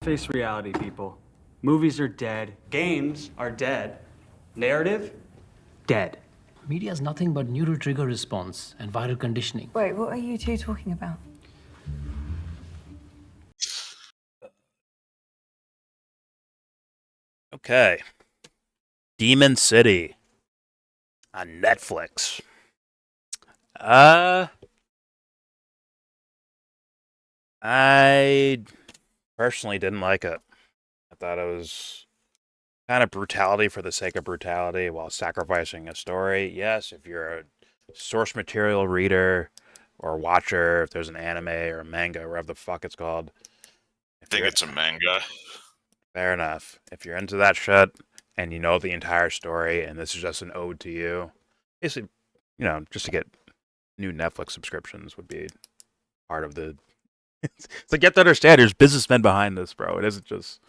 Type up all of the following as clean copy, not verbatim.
Face reality, people. Movies are dead. Games are dead. Narrative? Dead. Media is nothing but neural trigger response and viral conditioning. Wait, what are you two talking about? Okay. Demon City on Netflix. I personally didn't like it. I thought it was kind of brutality for the sake of brutality while sacrificing a story. Yes, if you're a source material reader or watcher, if there's an anime or a manga, whatever the fuck it's called. I think it's a manga. Fair enough. If you're into that shit and you know the entire story and this is just an ode to you, basically, just to get new Netflix subscriptions would be part of the... It's like, you have to understand, there's businessmen behind this, bro. It isn't just...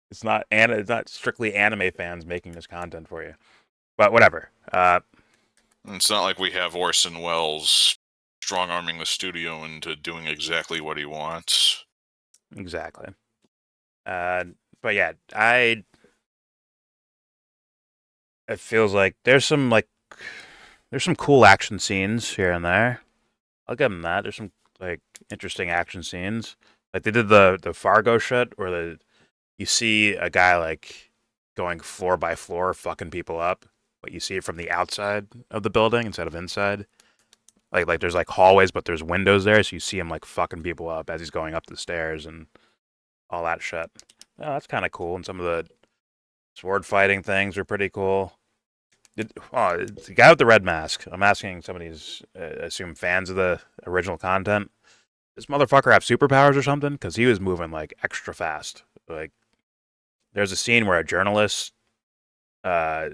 It's not strictly anime fans making this content for you. But whatever. It's not like we have Orson Welles strong-arming the studio into doing exactly what he wants. Exactly. But yeah, it feels like there's some cool action scenes here and there. I'll give them that. There's some interesting action scenes. Like they did the Fargo shit where you see a guy going floor by floor fucking people up, but you see it from the outside of the building instead of inside. Like there's hallways, but there's windows there, so you see him fucking people up as he's going up the stairs and all that shit. Oh, that's kind of cool. And some of the sword fighting things are pretty cool. The guy with the red mask. I'm asking some of these, assume fans of the original content. This motherfucker have superpowers or something? Because he was moving extra fast. There's a scene where a journalist, I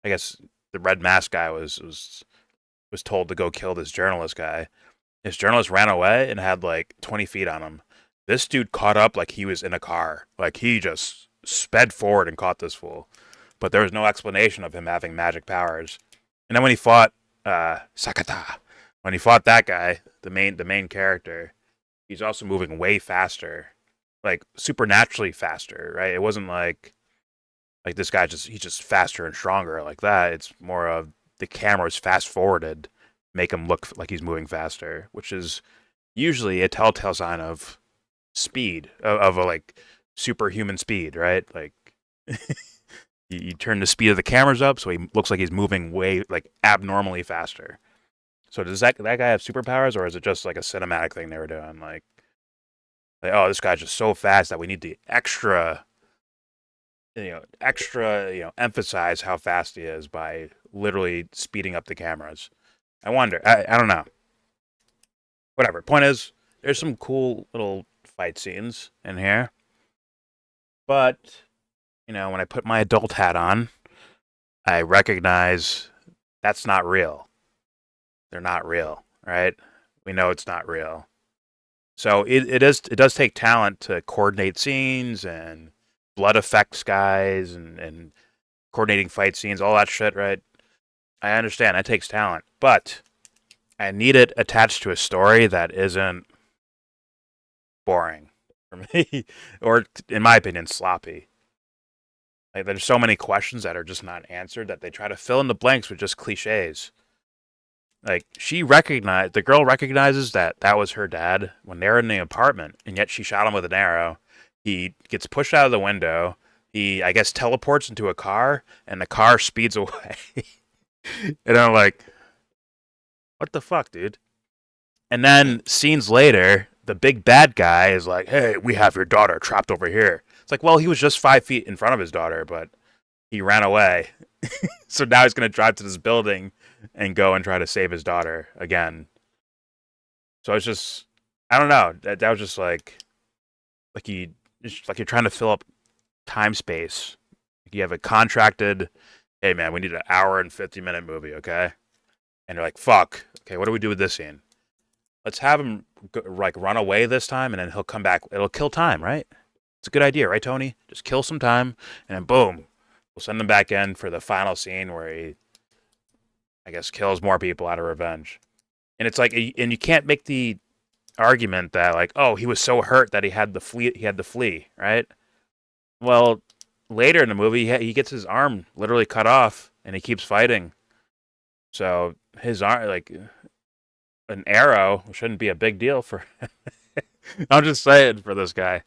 guess the red mask guy was told to go kill this journalist guy. This journalist ran away and had 20 feet on him. This dude caught up like he was in a car. He just sped forward and caught this fool. But there was no explanation of him having magic powers. And then when he fought Sakata, when he fought that guy, the main character, he's also moving way faster. Supernaturally faster, right? It wasn't like this guy he's just faster and stronger like that. It's more of the camera's fast forwarded, make him look like he's moving faster, which is usually a telltale sign of speed, of a superhuman speed, right? You turn the speed of the cameras up so he looks like he's moving way abnormally faster. So does that guy have superpowers, or is it just a cinematic thing they were doing? Oh, this guy's just so fast that we need to extra emphasize how fast he is by literally speeding up the cameras. I wonder. I don't know. Whatever. Point is, there's some cool little fight scenes in here. But, when I put my adult hat on, I recognize that's not real. They're not real, right? We know it's not real. So it does take talent to coordinate scenes and blood effects guys and coordinating fight scenes, all that shit, right? I understand that takes talent, but I need it attached to a story that isn't boring for me, or in my opinion, sloppy. There's so many questions that are just not answered that they try to fill in the blanks with just cliches. The girl recognizes that was her dad when they're in the apartment, and yet she shot him with an arrow. He gets pushed out of the window. He, I guess, teleports into a car, and the car speeds away. And I'm like, what the fuck, dude? And then scenes later, the big bad guy is like, hey, we have your daughter trapped over here. It's well, he was just 5 feet in front of his daughter, but he ran away. So now he's going to drive to this building and go and try to save his daughter again. So it's just, I don't know. That was just you're trying to fill up time space. You have a contracted, hey man, we need an hour and 50-minute movie, okay? And you're like, fuck. Okay, what do we do with this scene? Let's have him run away this time, and then he'll come back. It'll kill time, right? It's a good idea, right, Tony? Just kill some time, and then boom, we'll send him back in for the final scene where he, I guess, kills more people out of revenge. And it's and you can't make the argument that like, oh, he was so hurt that he had to flee, right? Well, later in the movie, he gets his arm literally cut off, and he keeps fighting. So his arm, like an arrow, shouldn't be a big deal for. I'm just saying for this guy.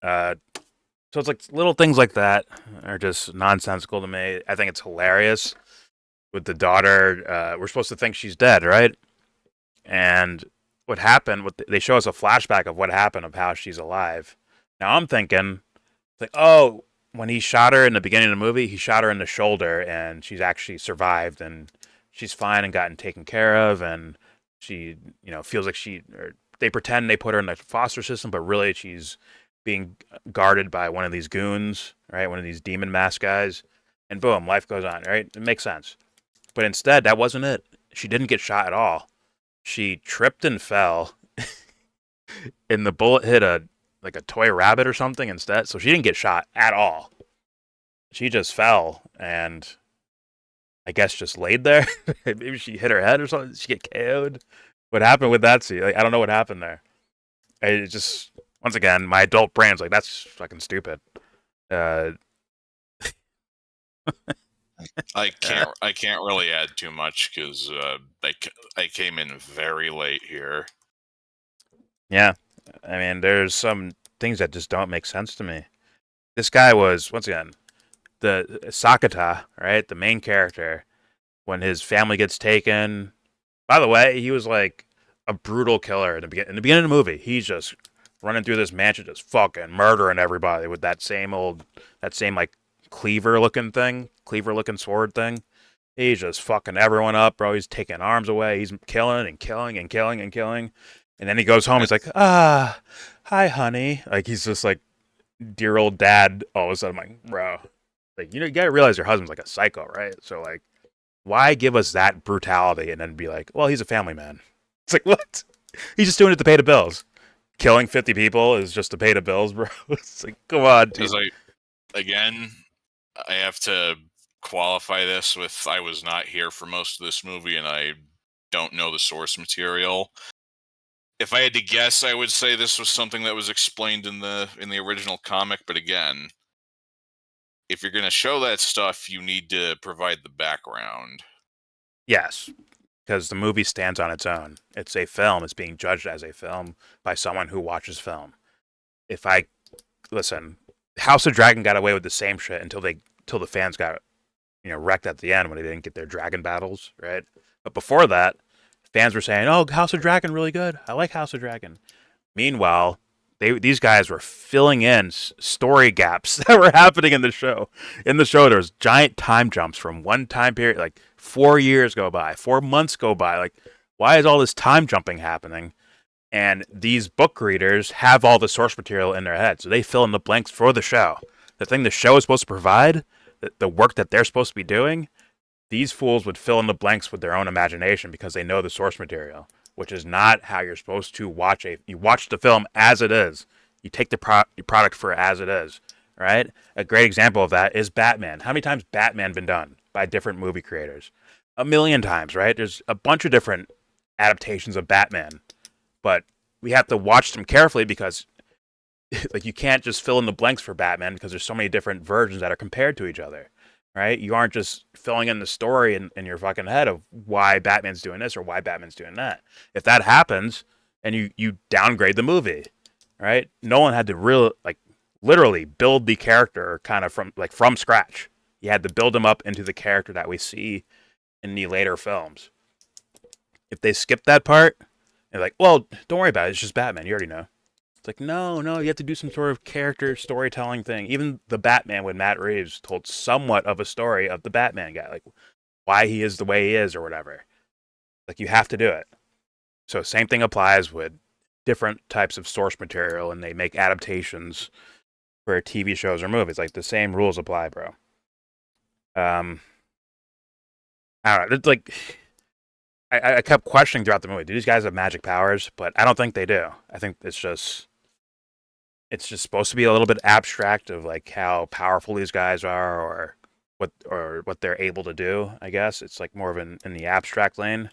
Uh, so it's like little things like that are just nonsensical to me. I think it's hilarious with the daughter. We're supposed to think she's dead, right? And what happened? They show us a flashback of what happened, of how she's alive. Now I'm thinking, like, oh, when he shot her in the beginning of the movie, he shot her in the shoulder, and she's actually survived, and she's fine and gotten taken care of, and she, feels like they pretend they put her in the foster system, but really she's being guarded by one of these goons, right? One of these demon mask guys, and boom, life goes on, right? It makes sense. But instead, that wasn't it. She didn't get shot at all. She tripped and fell, and the bullet hit a toy rabbit or something instead. So she didn't get shot at all. She just fell and I guess just laid there. Maybe she hit her head or something. Did she get KO'd? What happened with that scene? Like, I don't know what happened there. It just, once again, my adult brain's like, that's fucking stupid. I can't really add too much because I came in very late here. Yeah, I mean, there's some things that just don't make sense to me. This guy was, once again, the Sakata, right? The main character, when his family gets taken. By the way, he was like a brutal killer in the beginning of the movie. He's just running through this mansion, just fucking murdering everybody with that same like cleaver looking sword thing. He's just fucking everyone up, bro. He's taking arms away. He's killing and killing and killing and killing. And then he goes home. He's like, hi, honey. Like, he's just like dear old dad. All of a sudden, I'm like, bro, like, you gotta realize your husband's like a psycho, right? So like, why give us that brutality and then be like, well, he's a family man? It's like, what? He's just doing it to pay the bills. Killing 50 people is just to pay the bills, bro. It's like, come on, dude. Again, I have to qualify this with I was not here for most of this movie and I don't know the source material. If I had to guess, I would say this was something that was explained in the original comic, but again, if you're going to show that stuff, you need to provide the background. Yes, because the movie stands on its own. It's a film. It's being judged as a film by someone who watches film. Listen, House of Dragon got away with the same shit until the fans got, wrecked at the end when they didn't get their dragon battles, right? But before that, fans were saying, "Oh, House of Dragon really good. I like House of Dragon." Meanwhile, these guys were filling in story gaps that were happening in the show. In the show, there was giant time jumps from one time period, like 4 years go by, 4 months go by. Like, why is all this time jumping happening? And these book readers have all the source material in their head, so they fill in the blanks for the show. The thing the show is supposed to provide, the work that they're supposed to be doing, these fools would fill in the blanks with their own imagination because they know the source material, which is not how you're supposed to watch you watch the film as it is. You take the product for as it is, right? A great example of that is Batman. How many times Batman been done by different movie creators? A million times, right? There's a bunch of different adaptations of Batman, but we have to watch them carefully because like, you can't just fill in the blanks for Batman because there's so many different versions that are compared to each other, right? You aren't just filling in the story in your fucking head of why Batman's doing this or why Batman's doing that. If that happens and you downgrade the movie, right? Nolan had to literally build the character kind of from scratch. He had to build him up into the character that we see in the later films. If they skip that part, they're like, well, don't worry about it. It's just Batman. You already know. It's like, no, you have to do some sort of character storytelling thing. Even the Batman with Matt Reeves told somewhat of a story of the Batman guy, like why he is the way he is or whatever. Like, you have to do it. So same thing applies with different types of source material, and they make adaptations for TV shows or movies. Like, the same rules apply, bro. I don't know. It's like, I kept questioning throughout the movie, do these guys have magic powers? But I don't think they do. I think it's just supposed to be a little bit abstract of like how powerful these guys are or what they're able to do. I guess it's like more of in the abstract lane.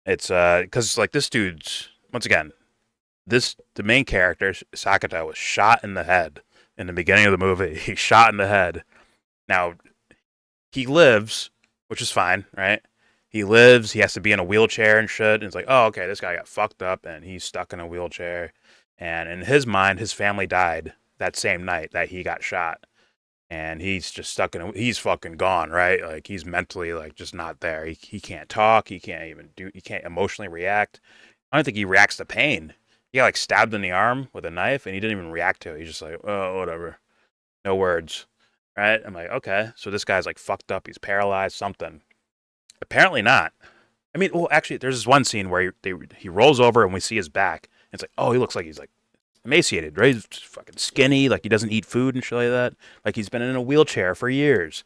It's because like this dude's once again, the main character Sakata was shot in the head in the beginning of the movie. He's shot in the head. Now he lives, which is fine, right? He lives. He has to be in a wheelchair and shit. And it's like, oh, okay, this guy got fucked up and he's stuck in a wheelchair. And in his mind, his family died that same night that he got shot. And he's just stuck in he's fucking gone, right? Like he's mentally like just not there. He can't talk. He can't emotionally react. I don't think he reacts to pain. He got like stabbed in the arm with a knife and he didn't even react to it. He's just like, oh, whatever. No words. Right? I'm like, okay. So this guy's like fucked up. He's paralyzed, something. Apparently not. I mean, well, actually, there's this one scene where he rolls over and we see his back. And it's like, oh, he looks like he's like emaciated, right? He's just fucking skinny, like he doesn't eat food and shit like that. Like he's been in a wheelchair for years.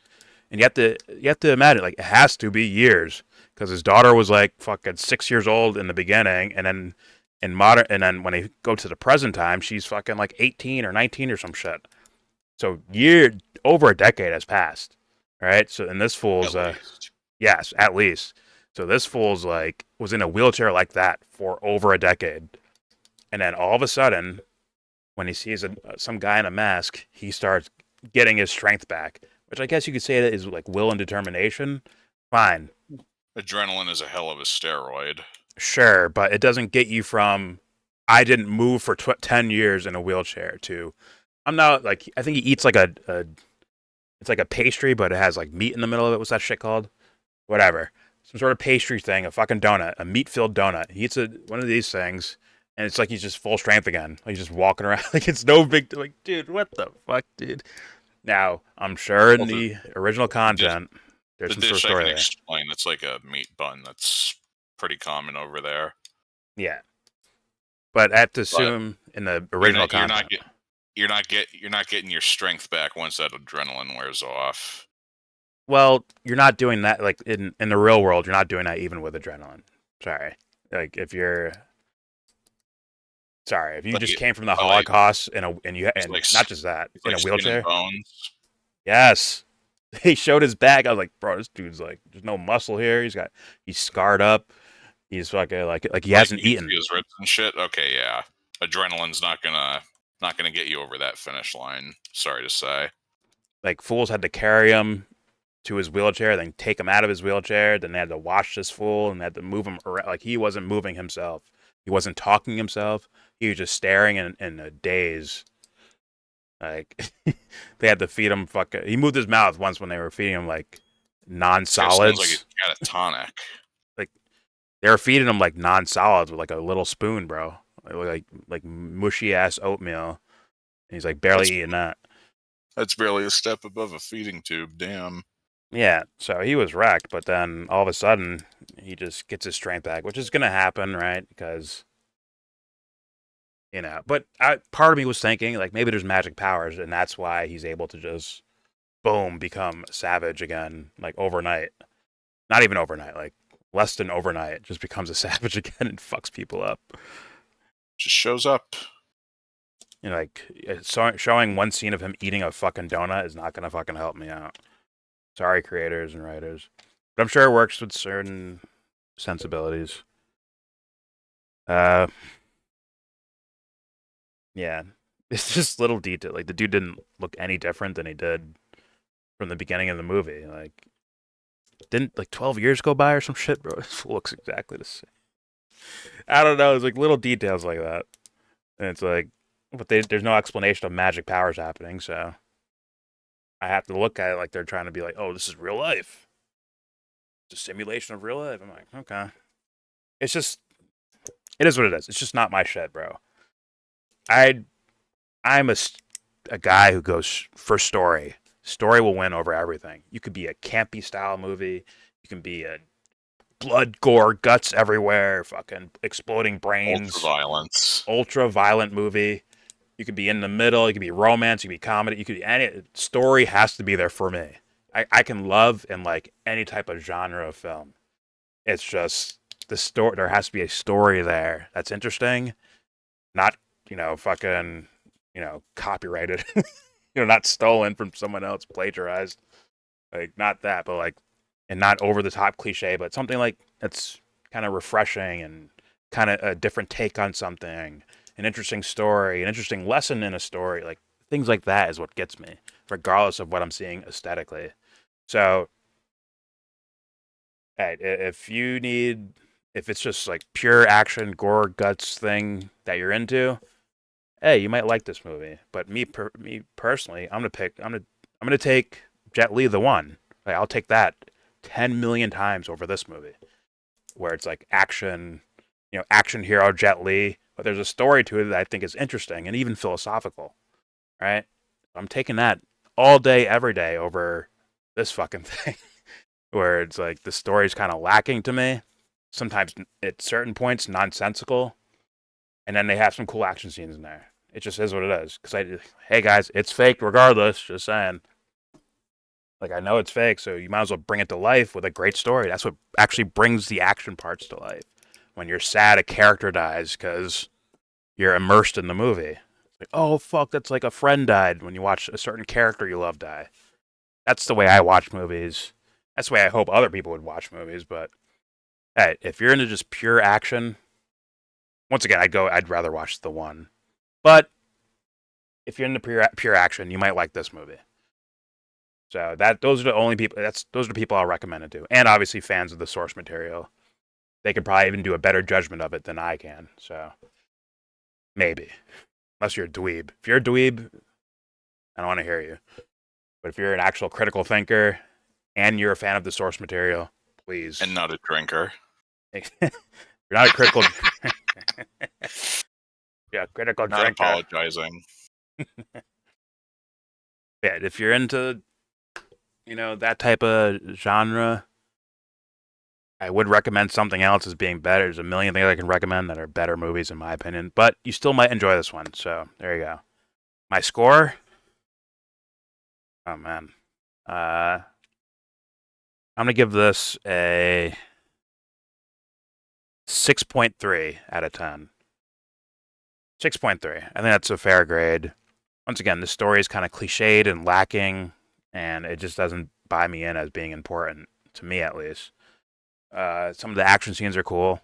And you have to imagine, like it has to be years, because his daughter was like fucking 6 years old in the beginning, and then and then when they go to the present time, she's fucking like 18 or 19 or some shit. So over a decade has passed, right? So and this fool's yes, at least. So this fool's like was in a wheelchair like that for over a decade, and then all of a sudden, when he sees some guy in a mask, he starts getting his strength back, which I guess you could say that is like will and determination. Fine, Adrenaline is a hell of a steroid. sure, but it doesn't get you from I didn't move for 10 years in a wheelchair to I'm not like I think he eats like a it's like a pastry, but it has like meat in the middle of it. What's that shit called? Whatever, some sort of pastry thing, a fucking donut, a meat-filled donut. He eats one of these things, and it's like he's just full strength again. Like he's just walking around like it's no big. Like, dude, what the fuck, dude? Now, I'm sure in the original content, there's some sort of dish I story can there. explain. It's like a meat bun that's pretty common over there. Yeah, but I have to assume in the original content, you're not getting your strength back once that adrenaline wears off. well, you're not doing that like in the real world. You're not doing that even with adrenaline. Sorry, like if you just came from the Holocaust and like not just that in like a wheelchair. Bones. Yes. He showed his back. I was like, bro, this dude's like, there's no muscle here. He's scarred up. He's fucking like he hasn't eaten. His ribs and shit. Okay, yeah. Adrenaline's not gonna get you over that finish line. Sorry to say. Like fools had to carry him to his wheelchair, then take him out of his wheelchair. Then they had to wash this fool and they had to move him around. Like he wasn't moving himself. He wasn't talking himself. He was just staring in a daze. Like they had to feed him. He moved his mouth once when they were feeding him like non-solids. Sounds like he's got a tonic. Like they were feeding him like non-solids with like a little spoon, bro. Like mushy ass oatmeal. And he's like barely eating that. That's barely a step above a feeding tube. Damn. Yeah, so he was wrecked, but then all of a sudden he just gets his strength back, which is gonna happen, right? Because but part of me was thinking like maybe there's magic powers, and that's why he's able to just boom become savage again, like overnight. Not even overnight, like less than overnight, just becomes a savage again and fucks people up. Just shows up. Like showing one scene of him eating a fucking donut is not gonna fucking help me out. Sorry, creators and writers, but I'm sure it works with certain sensibilities. Yeah, it's just little detail. Like the dude didn't look any different than he did from the beginning of the movie. Like, didn't like 12 years go by or some shit, bro? This looks exactly the same. I don't know. It's like little details like that, and it's like, but there's no explanation of magic powers happening, so I have to look at it like they're trying to be like, oh, this is real life. It's a simulation of real life. I'm like, okay. It is what it is. It's just not my shit, bro. I'm a guy who goes for story. Story will win over everything. You could be a campy style movie. You can be a blood, gore, guts everywhere, fucking exploding brains. Ultra violent movie. You could be in the middle. You could be romance. You could be comedy. You could be any story has to be there for me. I can love and like any type of genre of film. It's just the story. There has to be a story there that's interesting, not fucking copyrighted. Not stolen from someone else, plagiarized. Like not that, but like, and not over the top cliche, but something like that's kind of refreshing and kind of a different take on something, an interesting story, an interesting lesson in a story, like things like that is what gets me, regardless of what I'm seeing aesthetically. So, hey, if it's just like pure action, gore, guts thing that you're into, hey, you might like this movie. But me personally, I'm gonna take Jet Li the One. Like, I'll take that 10 million times over this movie, where it's like action, action hero Jet Li, but there's a story to it that I think is interesting and even philosophical, right? I'm taking that all day, every day over this fucking thing, where it's like the story's kind of lacking to me. Sometimes at certain points nonsensical, and then they have some cool action scenes in there. It just is what it is. Hey guys, it's fake regardless. Just saying. Like, I know it's fake, so you might as well bring it to life with a great story. That's what actually brings the action parts to life. When you're sad a character dies because you're immersed in the movie. It's like, oh fuck, that's like a friend died when you watch a certain character you love die. That's the way I watch movies. That's the way I hope other people would watch movies, but hey, if you're into just pure action, once again, I'd rather watch The One. But if you're into pure action, you might like this movie. So those are the only people. Those are the people I'll recommend it to, and obviously fans of the source material. They could probably even do a better judgment of it than I can. So maybe, unless you're a dweeb. If you're a dweeb, I don't want to hear you. But if you're an actual critical thinker and you're a fan of the source material, please. And not a drinker. You're not a critical. Yeah, critical Not drinker. apologizing. Yeah, if you're into, that type of genre, I would recommend something else as being better. There's a million things I can recommend that are better movies in my opinion, but you still might enjoy this one. So there you go. My score. Oh man, I'm gonna give this a 6.3 out of 10. 6.3. I think that's a fair grade. Once again, the story is kind of cliched and lacking, and it just doesn't buy me in as being important, to me at least. Some of the action scenes are cool,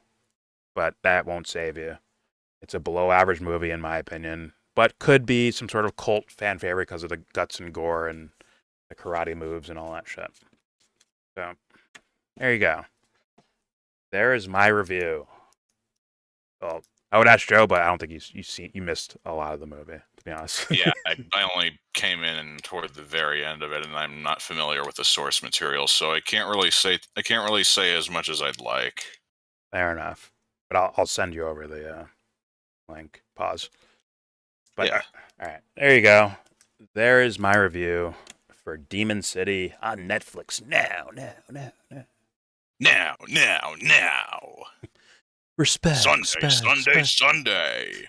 but that won't save you. It's a below average movie, in my opinion, but could be some sort of cult fan favorite because of the guts and gore and the karate moves and all that shit. So, there you go. There is my review. Well, I would ask Joe, but I don't think you missed a lot of the movie, to be honest. Yeah, I only came in toward the very end of it, and I'm not familiar with the source material, so I can't really say as much as I'd like. Fair enough. But I'll send you over the link. Pause. But Yeah. all right, there you go. There is my review for Demon City on Netflix now. Now. Respect. Sunday.